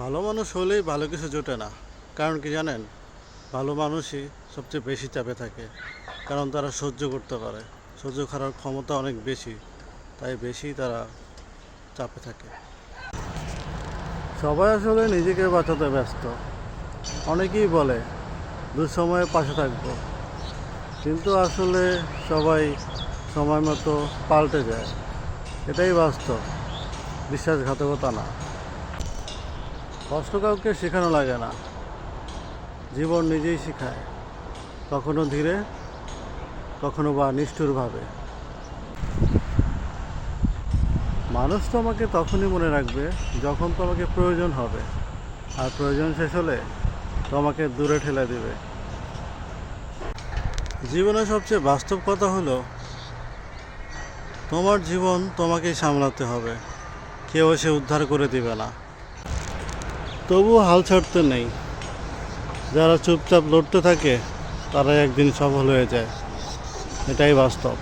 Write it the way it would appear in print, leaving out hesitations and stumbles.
ভালো মানুষ হলেই ভালো কিছু জোটে না। কারণ কি জানেন? ভালো মানুষই সবচেয়ে বেশি চাপে থাকে, কারণ তারা সহ্য করতে পারে। সহ্য করার ক্ষমতা অনেক বেশি, তাই বেশি তারা চাপে থাকে। সবাই আসলে নিজেকে বাঁচাতে ব্যস্ত। অনেকেই বলে দুঃসময়ে পাশে থাকবো, কিন্তু আসলে সবাই সময় মতো পাল্টে যায়। এটাই বাস্তব, বিশ্বাসঘাতকতা না। কষ্ট কাউকে শেখানো লাগে না, জীবন নিজেই শেখায়, কখনো ধীরে, কখনো বা নিষ্ঠুরভাবে। মানুষ তোমাকে তখনই মনে রাখবে যখন তোমাকে প্রয়োজন হবে, আর প্রয়োজন শেষ হলে তোমাকে দূরে ঠেলে দিবে। জীবনের সবচেয়ে বাস্তব কথা হলো, তোমার জীবন তোমাকেই সামলাতে হবে, কেউ এসে উদ্ধার করে দিবে না। তবুও হাল ছাড়তে নেই। যারা চুপচাপ লড়তে থাকে তারা একদিন সফল হয়ে যায়, এটাই বাস্তব।